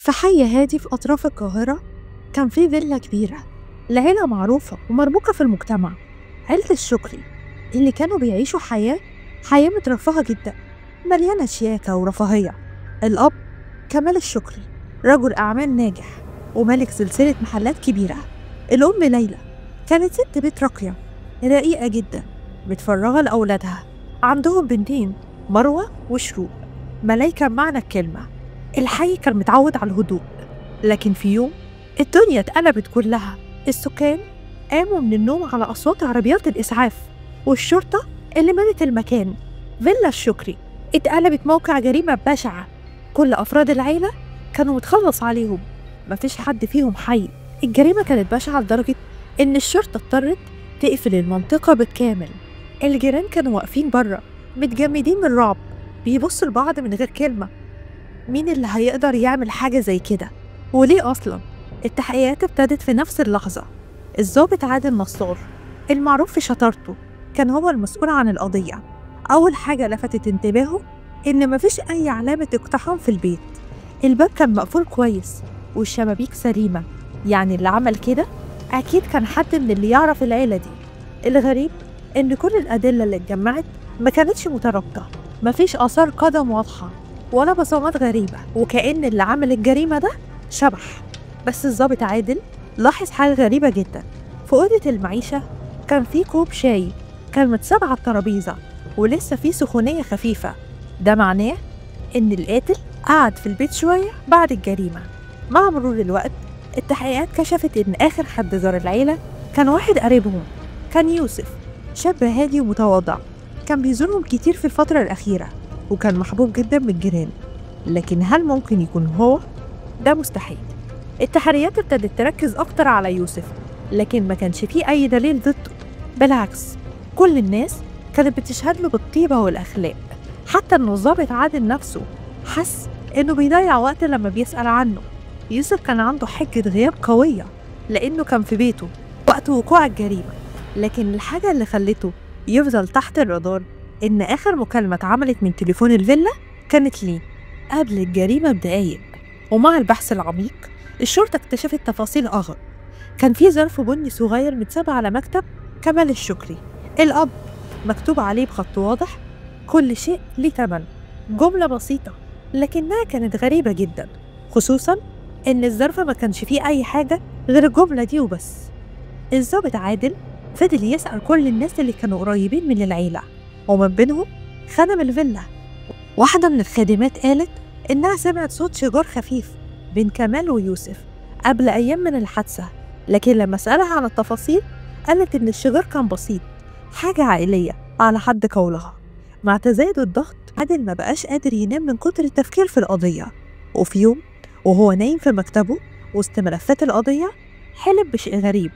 في حي هادي في أطراف القاهرة كان في فيلا كبيرة لعيلة معروفة ومرموقة في المجتمع، عيلة الشكري اللي كانوا بيعيشوا حياة مترفهة جدا مليانة شياكة ورفاهية. الأب كمال الشكري رجل أعمال ناجح ومالك سلسلة محلات كبيرة. الأم ليلى كانت ست بيت راقية رقيقة جدا متفرغة لأولادها. عندهم بنتين مروة وشروق، ملايكة بمعنى الكلمة. الحي كان متعود على الهدوء، لكن في يوم الدنيا اتقلبت كلها. السكان قاموا من النوم على أصوات عربيات الإسعاف والشرطة اللي ملت المكان. فيلا الشكري اتقلبت موقع جريمة بشعة. كل أفراد العيلة كانوا متخلص عليهم، مفيش حد فيهم حي. الجريمة كانت بشعة لدرجة إن الشرطة اضطرت تقفل المنطقة بالكامل. الجيران كانوا واقفين بره متجمدين من الرعب، بيبصوا لبعض من غير كلمة. مين اللي هيقدر يعمل حاجة زي كده؟ وليه أصلا؟ التحقيقات ابتدت في نفس اللحظة. الضابط عادل نصار المعروف في شطارته كان هو المسؤول عن القضية. أول حاجة لفتت انتباهه إن مفيش أي علامة اقتحام في البيت. الباب كان مقفول كويس والشبابيك سليمة، يعني اللي عمل كده أكيد كان حد من اللي يعرف العيلة دي. الغريب إن كل الأدلة اللي اتجمعت ما كانتش مترابطة، مفيش آثار قدم واضحة ولا بصمات غريبة، وكأن اللي عمل الجريمة ده شبح. بس الضابط عادل لاحظ حاجة غريبة جدا. في أوضة المعيشة كان في كوب شاي كان متساب على الترابيزة ولسه في سخونية خفيفة. ده معناه إن القاتل قعد في البيت شوية بعد الجريمة. مع مرور الوقت التحقيقات كشفت إن آخر حد زار العيلة كان واحد قريبهم، كان يوسف، شاب هادي ومتواضع. كان بيزورهم كتير في الفترة الأخيرة وكان محبوب جدا من الجيران. لكن هل ممكن يكون هو؟ ده مستحيل. التحريات ابتدت تركز أكتر على يوسف، لكن ما كانش فيه أي دليل ضده. بالعكس، كل الناس كانت بتشهد له بالطيبة والأخلاق. حتى إن الضابط عادل نفسه حس إنه بيضيع وقت لما بيسأل عنه. يوسف كان عنده حجة غياب قوية لأنه كان في بيته وقت وقوع الجريمة. لكن الحاجة اللي خلته يفضل تحت الرادار إن آخر مكالمة اتعملت من تليفون الفيلا كانت ليه قبل الجريمة بدقايق. ومع البحث العميق الشرطة اكتشفت تفاصيل أغرب. كان في ظرف بني صغير متساب على مكتب كمال الشكري الأب، مكتوب عليه بخط واضح كل شيء ليه تمن. جملة بسيطة لكنها كانت غريبة جدا، خصوصا إن الظرف ما كانش فيه أي حاجة غير الجملة دي وبس. الضابط عادل فضل يسأل كل الناس اللي كانوا قريبين من العيلة ومن بينهم خدم الفيلا. واحدة من الخادمات قالت إنها سمعت صوت شجار خفيف بين كمال ويوسف قبل أيام من الحادثة، لكن لما سألها عن التفاصيل قالت إن الشجار كان بسيط، حاجة عائلية على حد قولها. مع تزايد الضغط عادل ما بقاش قادر ينام من كتر التفكير في القضية. وفي يوم وهو نايم في مكتبه وسط ملفات القضية حلم بشيء غريب.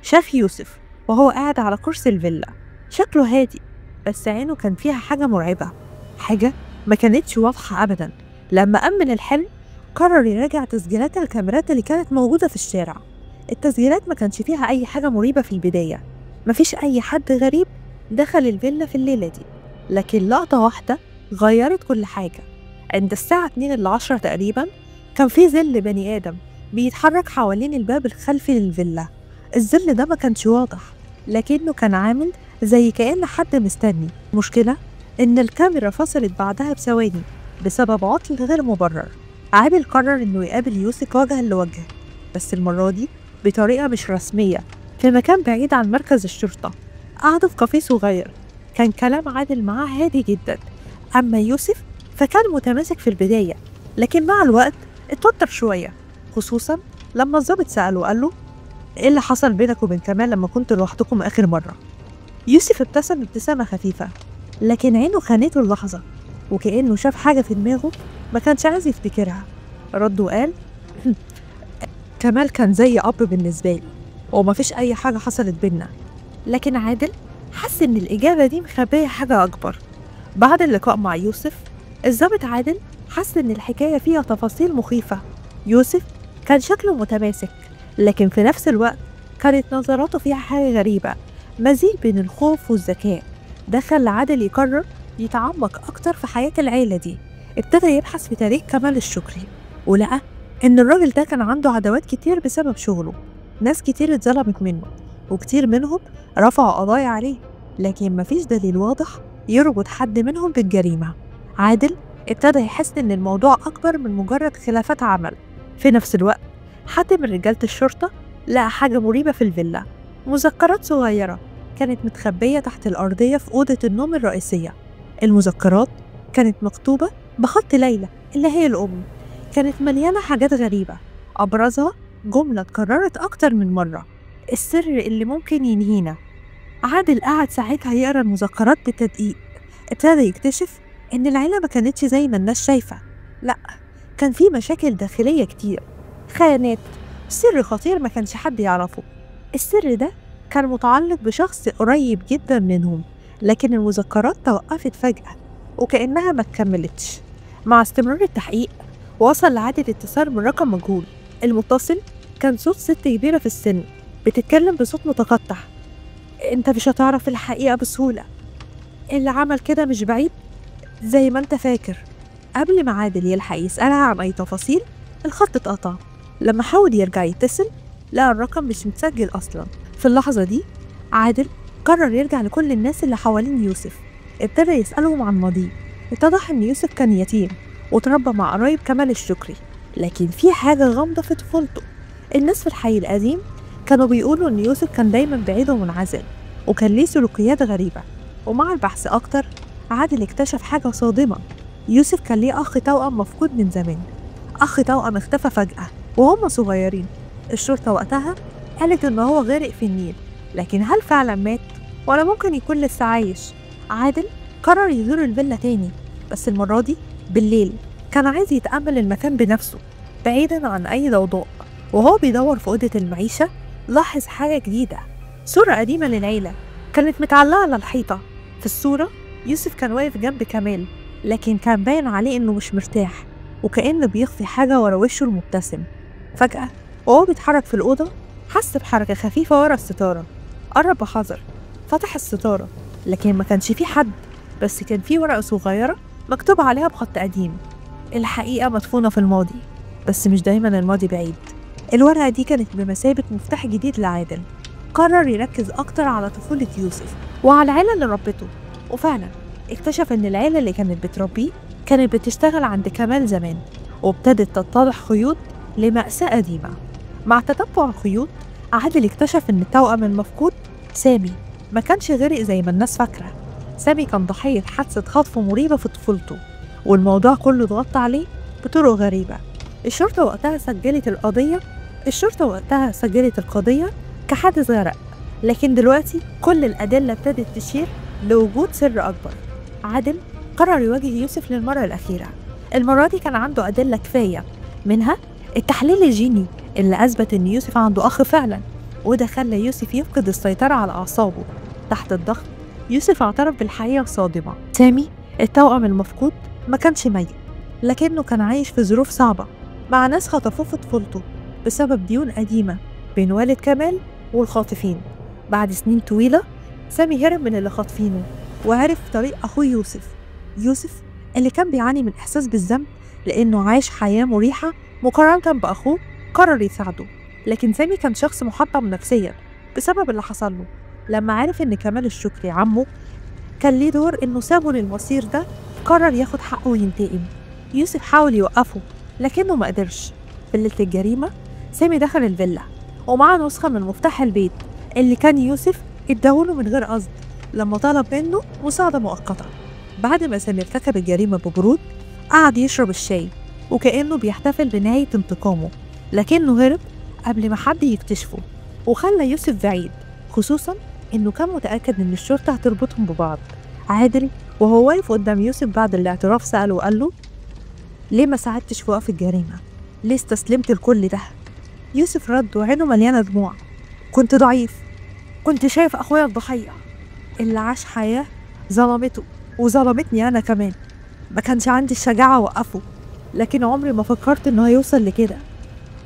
شاف يوسف وهو قاعد على كرسي الفيلا، شكله هادي بس عينه كان فيها حاجة مرعبة، حاجة ما كانتش واضحة أبدا. لما قام من الحلم قرر يراجع تسجيلات الكاميرات اللي كانت موجودة في الشارع. التسجيلات ما كانش فيها أي حاجة مريبة في البداية، مفيش أي حد غريب دخل الفيلا في الليلة دي. لكن لقطة واحدة غيرت كل حاجة. عند الساعة 2:10 تقريبا كان في ظل بني آدم بيتحرك حوالين الباب الخلفي للفيلا. الظل ده ما كانش واضح لكنه كان عامل زي كأن حد مستني. المشكلة إن الكاميرا فصلت بعدها بثواني بسبب عطل غير مبرر. عادل قرر إنه يقابل يوسف وجها لوجه، بس المرة دي بطريقة مش رسمية في مكان بعيد عن مركز الشرطة. قعدوا في كافيه صغير، كان كلام عادل معاه هادي جدا. أما يوسف فكان متماسك في البداية، لكن مع الوقت اتوتر شوية، خصوصا لما الضابط سأله وقال له إيه اللي حصل بينك وبين كمال لما كنت لوحدكم آخر مرة؟ يوسف ابتسم ابتسامة خفيفة، لكن عينه خانته اللحظة وكأنه شاف حاجة في دماغه ما كانش عايز يفتكرها. رد وقال كمال كان زي أب بالنسبة لي ومفيش أي حاجة حصلت بينا. لكن عادل حس إن الإجابة دي مخبية حاجة أكبر. بعد اللقاء مع يوسف الضابط عادل حس إن الحكاية فيها تفاصيل مخيفة. يوسف كان شكله متماسك، لكن في نفس الوقت كانت نظراته فيها حاجة غريبة، مزيج بين الخوف والذكاء. ده خلى عادل يقرر يتعمق أكتر في حياة العيلة دي. ابتدى يبحث في تاريخ كمال الشكري ولقى إن الراجل ده كان عنده عداوات كتير بسبب شغله، ناس كتير اتظلمت منه وكتير منهم رفعوا قضايا عليه، لكن مفيش دليل واضح يربط حد منهم بالجريمة. عادل ابتدى يحس إن الموضوع أكبر من مجرد خلافات عمل. في نفس الوقت حد من رجالة الشرطة لقى حاجة مريبة في الفيلا، مذكرات صغيرة كانت متخبية تحت الأرضية في أوضة النوم الرئيسية. المذكرات كانت مكتوبة بخط ليلى اللي هي الأم، كانت مليانة حاجات غريبة، أبرزها جملة اتكررت أكتر من مرة: السر اللي ممكن ينهينا. عادل قعد ساعتها يقرا المذكرات بتدقيق، ابتدى يكتشف إن العيلة ما كانتش زي ما الناس شايفة، لأ، كان في مشاكل داخلية كتير، خيانات، سر خطير ما كانش حد يعرفه. السر ده كان متعلق بشخص قريب جدا منهم، لكن المذكرات توقفت فجأة وكأنها ما اتكملتش. مع استمرار التحقيق وصل لعادل اتصال من رقم مجهول. المتصل كان صوت ست كبيرة في السن بتتكلم بصوت متقطع: انت مش هتعرف الحقيقة بسهولة، اللي عمل كده مش بعيد زي ما انت فاكر. قبل ما عادل يلحق يسألها عن أي تفاصيل الخط اتقطع. لما حاول يرجع يتصل لقى الرقم مش متسجل أصلا. في اللحظة دي عادل قرر يرجع لكل الناس اللي حوالين يوسف، ابتدى يسألهم عن ماضيه. اتضح إن يوسف كان يتيم وتربى مع قرايب كمال الشكري، لكن في حاجة غامضة في طفولته. الناس في الحي القديم كانوا بيقولوا إن يوسف كان دايما بعيد ومنعزل وكان ليه سلوكيات غريبة. ومع البحث أكتر عادل اكتشف حاجة صادمة: يوسف كان ليه أخ توأم مفقود من زمان، أخ توأم اختفى فجأة وهم صغيرين. الشرطة وقتها قالت إن هو غرق في النيل، لكن هل فعلا مات ولا ممكن يكون لسه عايش؟ عادل قرر يزور الفيلا تاني، بس المرة دي بالليل. كان عايز يتأمل المكان بنفسه بعيدا عن أي ضوضاء. وهو بيدور في أوضة المعيشة لاحظ حاجة جديدة: صورة قديمة للعيلة كانت متعلقة على الحيطة. في الصورة يوسف كان واقف جنب كمال، لكن كان باين عليه إنه مش مرتاح وكأنه بيخفي حاجة ورا وشه المبتسم. فجأة وهو بيتحرك في الأوضة حس بحركة خفيفة ورا الستارة، قرب بحذر، فتح الستارة، لكن ما كانش فيه حد، بس كان فيه ورقة صغيرة مكتوب عليها بخط قديم: الحقيقة مدفونة في الماضي، بس مش دايما الماضي بعيد. الورقة دي كانت بمثابة مفتاح جديد لعادل. قرر يركز أكتر على طفولة يوسف وعلى العيلة اللي ربته، وفعلا اكتشف إن العيلة اللي كانت بتربيه كانت بتشتغل عند كمال زمان، وابتدت تتضح خيوط لمأساة قديمة. مع تتبع الخيوط عادل اكتشف إن التوأم المفقود سامي ما كانش غرق زي ما الناس فاكرة. سامي كان ضحية حادثة خطف مريبة في طفولته، والموضوع كله اتغطى عليه بطرق غريبة. الشرطة وقتها سجلت القضية كحادث غرق، لكن دلوقتي كل الأدلة ابتدت تشير لوجود سر أكبر. عادل قرر يواجه يوسف للمرة الأخيرة. المرة دي كان عنده أدلة كفاية، منها التحليل الجيني اللي أثبت إن يوسف عنده أخ فعلا، وده خلى يوسف يفقد السيطرة على أعصابه. تحت الضغط يوسف اعترف بالحقيقة الصادمة: سامي التوأم المفقود ما كانش ميت، لكنه كان عايش في ظروف صعبة مع ناس خطفوه في طفولته بسبب ديون قديمة بين والد كمال والخاطفين. بعد سنين طويلة سامي هرب من اللي خاطفينه وعرف طريق أخوه يوسف اللي كان بيعاني من إحساس بالذنب لأنه عايش حياة مريحة مقارنة بأخوه. قرر يساعده، لكن سامي كان شخص محطم نفسيا بسبب اللي حصل له. لما عرف إن كمال الشكري عمه كان ليه دور إنه سابه للمصير ده، قرر ياخد حقه وينتقم. يوسف حاول يوقفه لكنه ما قدرش. في ليلة الجريمة سامي دخل الفيلا ومعاه نسخة من مفتاح البيت اللي كان يوسف اداهوله من غير قصد لما طلب منه مساعدة مؤقتة. بعد ما سامي ارتكب الجريمة ببرود قعد يشرب الشاي وكأنه بيحتفل بنهاية انتقامه، لكنه هرب قبل ما حد يكتشفه وخلى يوسف بعيد، خصوصا إنه كان متأكد إن الشرطة هتربطهم ببعض. عادل وهو واقف قدام يوسف بعد الاعتراف سأله وقال له: ليه ما ساعدتش في وقف الجريمة؟ ليه استسلمت لكل ده؟ يوسف رد وعينه مليانة دموع: كنت ضعيف، كنت شايف أخويا الضحية اللي عاش حياة ظلمته وظلمتني أنا كمان. ما كانش عندي الشجاعة أوقفه، لكن عمري ما فكرت إنه هيوصل لكده.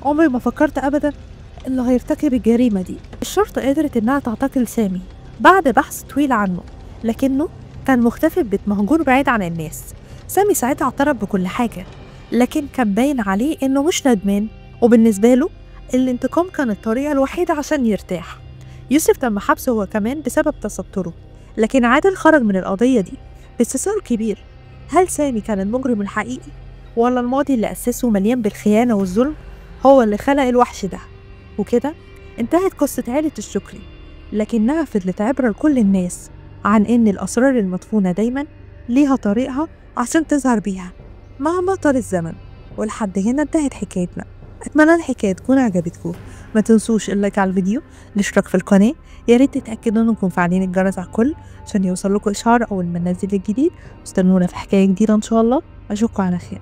عمري ما فكرت أبدا إنه هيرتكب الجريمة دي. الشرطة قدرت إنها تعتقل سامي بعد بحث طويل عنه، لكنه كان مختفي في بيت مهجور بعيد عن الناس. سامي ساعتها اعترف بكل حاجة، لكن كان باين عليه إنه مش ندمان، وبالنسبة له الانتقام كان الطريقة الوحيدة عشان يرتاح. يوسف تم حبسه هو كمان بسبب تستره، لكن عادل خرج من القضية دي باستثار كبير. هل سامي كان المجرم الحقيقي، ولا الماضي اللي أسسه مليان بالخيانة والظلم هو اللي خلق الوحش ده؟ وكده انتهت قصة عيلة الشكري، لكنها فضلت عبرة لكل الناس عن إن الأسرار المدفونة دايما ليها طريقها عشان تظهر بيها مهما طال الزمن. ولحد هنا انتهت حكايتنا. أتمنى الحكاية تكون عجبتكم. ما تنسوش اللايك على الفيديو، الاشتراك في القناة، يا ريت تتأكدوا انكم فاعلين الجرس على الكل عشان يوصل لكم إشعار أول ما ننزل الجديد. استنونا في حكاية جديدة إن شاء الله. أشوفكم على خير.